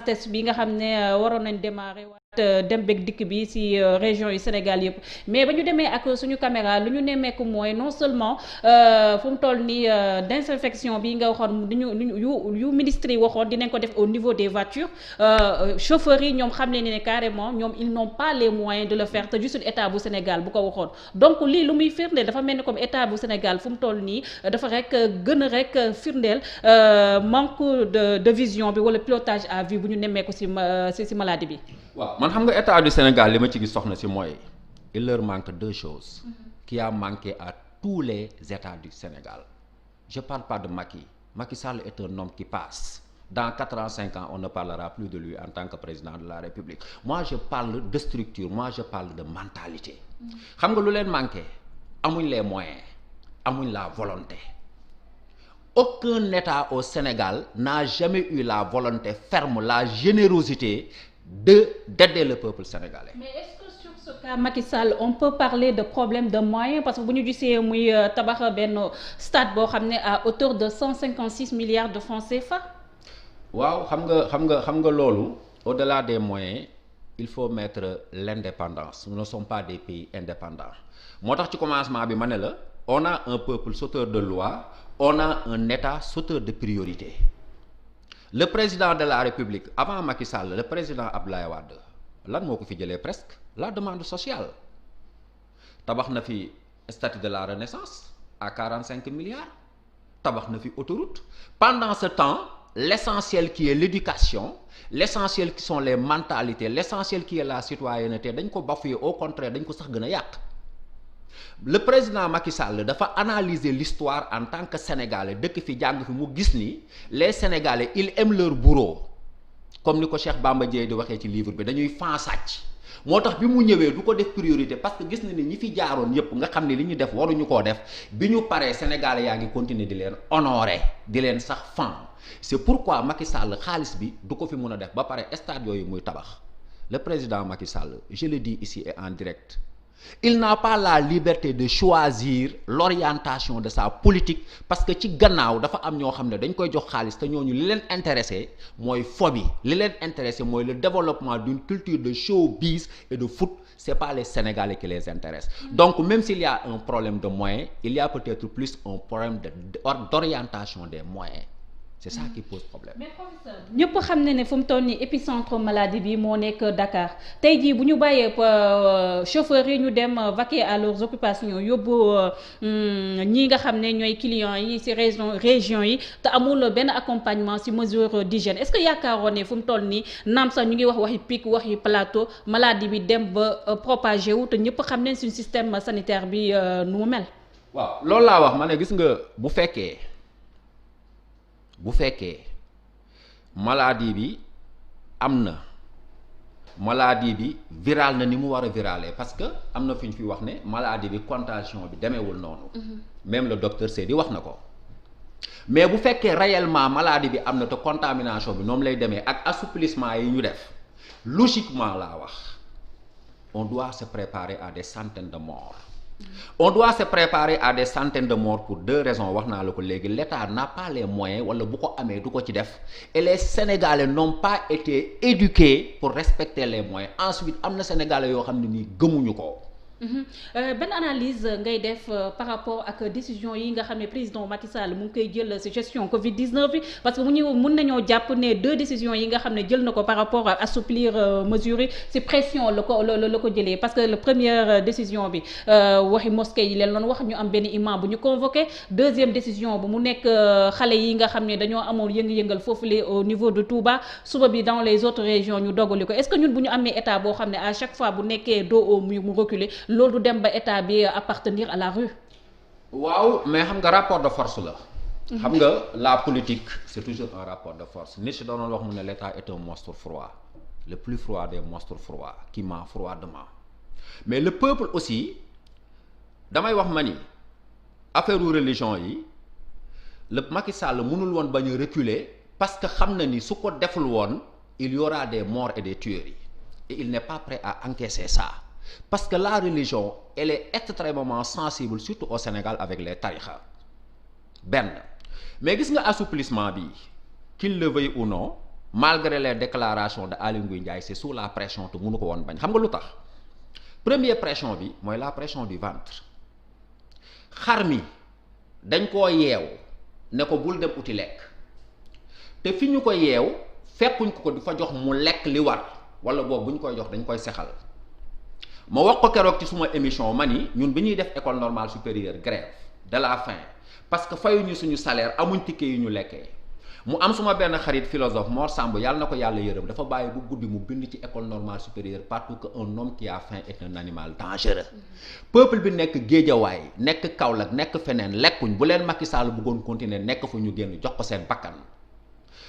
test bi nga xam ne waroon nañ démarrer waat dem beeg dikk bi ci région yu Sénégal yëpp mais ba ñu demee ak suñu caméra lu ñu nemmeeku mooy non seulement fu mu toll nii désinfection bi nga waxoon yu ministre yi waxoon dinañ ko def au niveau des voitures chauffeurs yi ñoom xam ne ne carrément ñoom ils n'ont pas les moyens de le faire te gisul état bu Sénégal bu ko waxoon donc lii lu muy firndeel dafa mel ni comme état bu Sénégal fu mu toll nii dafa rek gën a rek firndeel manque de vision bi wala pilotage à vue bu ñu nemmeeku ci maladie bi. waaw man xam nga état du Sénégal li ma ci gis soxna si mooy il leur manque deux choses qui a manqué à tous les états du Sénégal. Je parle pas de Macky. Macky Sall est un homme qui passe. Dans 4 ans, 5 ans, on ne parlera plus de lui en tant que président de la République. Moi, je parle de structure, moi, je parle de mentalité. Xam nga lu leen manqué amuñ les moyens amuñ la volonté. Aucun état au Sénégal n'a jamais eu la volonté ferme, la générosité d'aider le peuple sénégalais. Mais est-ce que sur ce cas Macky Sall on peut parler de problème de moyens parce que bu ñu gisee muy tabax benn stade boo xam ne à hauteur de 156 milliards de francs CFA. waaw xam nga loolu au-delà des moyens il faut mettre l'indépendance. Nous ne sommes pas des pays indépendants. Moo tax ci commencement bi ma ne la on a un peuple sauteur de loi, on a un état sauteur de priorité. Le président de la République avant Macky Sall, le président Abdoulaye Wade lan moo ko fi jëlee presque la demande sociale tabax na fi statue de la Renaissance à 45 milliards tabax na fi autoroute. Pendant ce temps l'essentiel qui est l'éducation, l'essentiel qui sont les mentalités, l'essentiel qui est la citoyenneté dañ ko bafoué, au contraire dañ ko sax gën a yàq. Le président Macky Sall dafa analyser l'histoire en tant que sénégalais dëkk fi jàng fi mu gis ni les sénégalais ils aiment leur bourreau comme ni ko Cheikh Bamba Dièye di waxee ci livre bi dañuy fan sàcc. moo tax bi mu ñëwee du ko def priorité parce que gis na ni ñi fi jaaroon yépp nga xam ne li ñu def waruñu koo def bi ñu paree sénégalais yaa ngi continuer di leen honorer di leen sax fan. C'est pourquoi Macky Sall xaalis bi du ko fi mun a def ba pare stade yooyu muy tabax. Le président Macky Sall je le dis ici et en direct. Il n'a pas la liberté de choisir l'orientation de sa politique parce que ci gannaaw dafa am ñoo xam ne dañ koy jox xaalis te ñooñu li leen intéressé mooy fo bi li leen intéressé mooy le développement d'une culture de showbiz et de foot. C'est pas les Sénégalais qui les intéressent. Donc même s'il y a un problème de moyens, il y a peut-être plus un problème d'orientation des moyens. C'est ça qui pose problème. Mais professeur ñëpp xam ne fu mu toll nii épicentre maladie bi moo nekk Dakar tey jii bu ñu bàyyee chauffeurs yi ñu dem vaquer à leurs occupations yóbbu ñi nga xam ne ñooy clients yi ci région yi te amul benn accompagnement ci mesure d'hygiène est-ce que yaakaaroon ne fu mu toll nii naam sax ñu ngi wax waxi pic waxi plateau maladie bi dem ba propagé wu te ñëpp xam ne suñu système sanitaire bi nu mu mel. waaw loolu laa wax ma ne gis nga bu fekkee maladie bi am na maladie bi viral na ni mu war a viraler parce que am na fi ñu fi wax ne maladie bi contagion bi demeewul noonu. Même le docteur Seydi wax na ko. Mais bu fekkee réellement maladie bi am na te contamination bi noonu lay demee ak assouplissement yi ñu def logiquement laa wax on doit se préparer à des centaines de morts. On doit se préparer à des centaines de morts pour deux raisons wax naa la ko léegi l'État n'a pas les moyens wala bu ko amee du ko ci def et les Sénégalais n'ont pas été éduqués pour respecter les moyens. Ensuite am na Sénégalais yoo xam ne nii gëmuñu ko. benn analyse ngay def par rapport ak décision yi nga xam ne président Macky Sall mu ngi koy jël ci gestion Covid 19 bi parce que mun nañoo jàpp ne deux décisions yi nga xam ne jël na ko par rapport ak assouplir mesures yi ci pression la ko jëlee parce que la première décision bi waxi mosquée yi leen doon wax ñu am benn imam bu ñu convoqué deuxième décision bu mu nekk xale yi nga xam ne dañoo amoon yëngal foofu le au niveau de Touba suba bi dans les autres régions ñu dogali ko est-ce que ñun bu ñu amee état boo xam ne à chaque fois bu nekkee dos au mur mu reculer loolu du dem ba état bi appartenir à la rue. waaw mais xam nga rapport de force la. xam nga la politique c'est toujours un rapport de force nit si doon wax mu ne l'état est un monstre froid le plus froid des monstres froids qui ment froidement mais le peuple aussi damay wax ma ni affaire religion yi le Macky Sall mënul woon bañ a reculer parce que xam na ni su ko deful woon il y aura des morts et des tueries et il n'est pas prêt à encaisser ça. Parce que la religion elle est extrêmement sensible surtout au Sénégal avec les tarixa benn mais gis nga assouplissement bi qu'il le veuille ou non malgré les déclarations de Aly Ngouille Ndiaye c'est sous la pression te mënu ko woon bañ xam nga lu tax première pression bi mooy la pression du ventre xar mi dañ koo yeew ne ko bul dem uti lekk te fi ñu ko yeew fekkuñ ko di fa jox mu lekk li war wala boobu bu ñu koy jox dañ koy sexal ma wax ko keroog ci suma émission ma ni ñun bi ñuy def école normale supérieure grève de la faim parce que fayuñu suñu salaire amuñ ticket yu ñu lekkee mu am suma benn xarit philosophe Mor Samb yàlla na ko yàlla yërëm dafa bàyyi bu guddi mu bind ci école normale supérieure partout que un homme qui a faim est un animal dangereux peuple bi nekk Géejawaay nekk Kaolack nekk feneen lekkuñ bu leen Macky Sall bëggoon continuer nekk fu ñu génn jox ko seen bakkan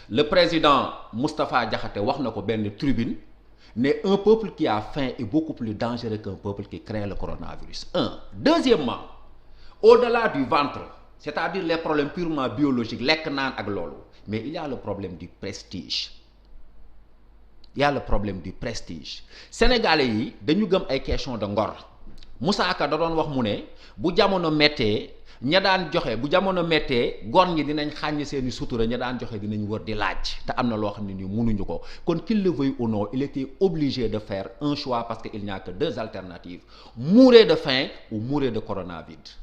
le président Moustapha Diakhaté wax na ko benn tribune ne un peuple qui a faim est beaucoup plus dangereux qu'un peuple qui crée le coronavirus deuxièmement au-delà du ventre c'est-à-dire les problèmes purement biologiques lekk naan ak loolu mais il y a le problème du prestige sénégalais yi dañu gëm ay question de ngor Moussa Ka da doon wax mu ne bu jamono méttee ña daan joxe bu jamono méttee gor ñi dinañ xàññ seeni sutura ña daan joxe dinañ wër di laaj te am na loo xam ne nii mënuñu ko kon qu'il le veuille ou non il était obligé de faire un choix parce que il n'y a que deux alternatives mourir de faim ou mourir de coronavirus.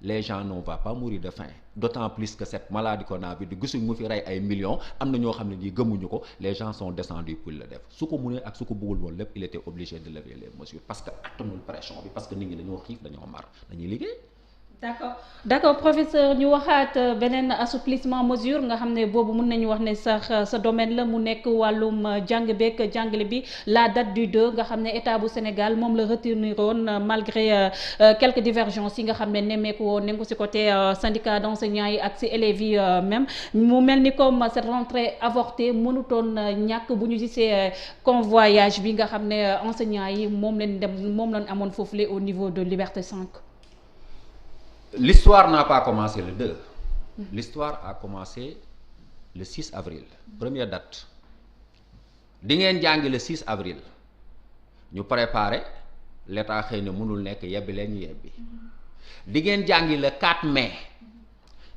Les gens ne vont pas mourir de faim d'autant plus que cette maladie coronavirus gisuñ mu fi rey ay millions am na ñoo xam ne ñii gëmuñu ko les gens sont descendus pour le def su ko munee ak su ko bëggul woon lépp il était obligé de lever les mesures parce que attanul pression bi parce que nit ñi dañoo xiif dañoo mar dañuy liggéey. d'accord professeur ñu waxaat beneen assouplissement mesure nga xam ne boobu mën nañu wax ne sax sa domaine la mu nekk wàllum jàng beek jàngale bi la date du 2 nga xam ne état bu Sénégal moom la retenir woon malgré quelques divergences yi nga xam ne nemmeeku woon nañ ko ci côté syndicat d'enseignants yi ak ci élèves yi même mu mel ni comme cette rentrée avortée mënutoon ñàkk bu ñu gisee convoyage bi nga xam ne enseignants yi moom lañ amoon foofule au niveau de Liberté 5. L'histoire n'a pas commencé le 2. L'histoire a commencé le 6 avril. Première date. Di ngeen jàngi le 6 avril. Ñu préparé l'état xëy na mënul nekk yebbi leen ñu yebbi. Di ngeen jàngi le 4 mai.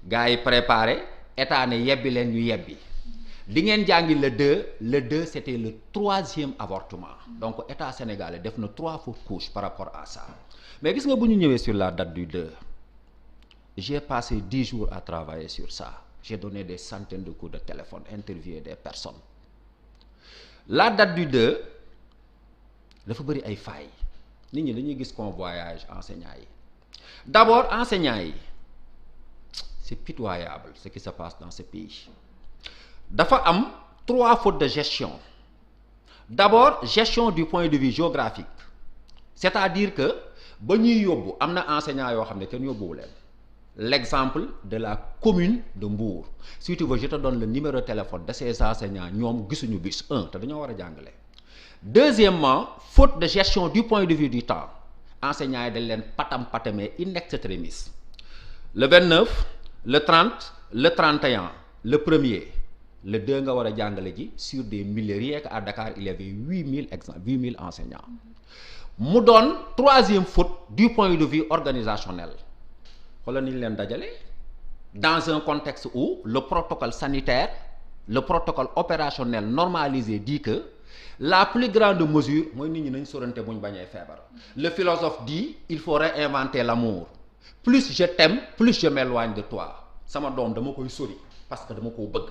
Gars yi préparé état ne yebbi leen ñu yebbi. Di ngeen jàngi le 2 c'était le 3e avortement. Donc état sénégalais def na 3 fausses couches par rapport à ça. Mais gis nga bu ñu ñëwee sur la date du 2. J'ai passé 10 jours à travailler sur ça. J'ai donné des centaines de coups de téléphone, interviewé des personnes. La date du 2 dafa bëri ay failles nit ñi dañuy gis convoyage enseignants yi. D'abord enseignants yi c'est pitoyable ce qui se passe dans ce pays. Dafa am 3 fautes de gestion. D'abord gestion du point de vue géographique. C'est-à-dire que ba ñuy yóbbu am na enseignants yoo xam ne kenn yóbbuwu leen. L'exemple de la commune de Mbour si tu veux je te donne le numéro de téléphone de ces enseignants ñoom gisuñu bus te dañoo war a jàngale. Deuxièmement faute de gestion du point de vue du temps enseignants yi dañ leen patamee in extremis le 29 le 30 le 31 le 1er le 2 nga war a jàngale ji sur des milliers rien qu'à Dakar il y avait 8000 enseignants mu doon troisième faute du point de vue organisationnel. xoolal ni ñu leen dajale dans un contexte où le protocole sanitaire le protocole opérationnel normalisé dit que la plus grande mesure mooy nit ñi nañ sorante buñ bañee feebar. Le philosophe dit il faut réinventer l'amour plus je t'aime plus je m'éloigne de toi sama doom dama koy sori parce que dama koo bëgg.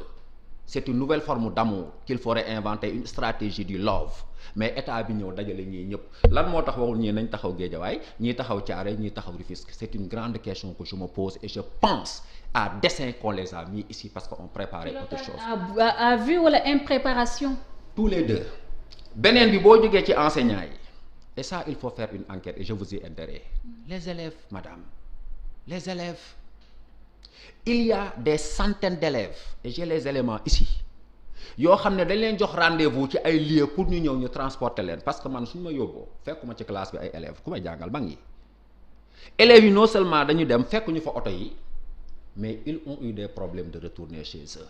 C'est une nouvelle forme d'amour qu'il faut réinventer une stratégie du love mais état bi ñëw dajale ñii ñëpp lan moo tax waxul ñii nañ taxaw Guédiawaye ñii taxaw Thiaroye ñii taxaw Rufisque c'est une grande question que je me pose et je pense à dessein qu'on les a mis ici parce qu'on préparait autre chose. À vue wala impréparation. Tous les deux. Beneen bi boo jógee ci enseignants yi et ça il faut faire une enquête et je vous y intéresse. Les élèves madame les élèves. Il y a des centaines d'élèves et j'ai les éléments ici yoo xam ne dañ leen jox rendez-vous ci ay lieux pour ñu ñëw ñu transporter leen parce que man suñu ma yóbboo fekkuma ci classe bi ay élèves ku may jàngal mag yi élèves yi non seulement dañu dem fekkuñu fa oto yi mais ils ont eu des problèmes de retourner chez eux.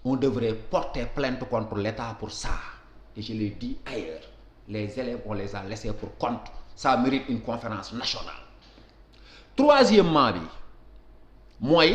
On devrait porter plainte contre l'État pour ça et je l'ai dit ailleurs les élèves on les a laissés pour compte ça mérite une conférence nationale. Troisièmement bi mooy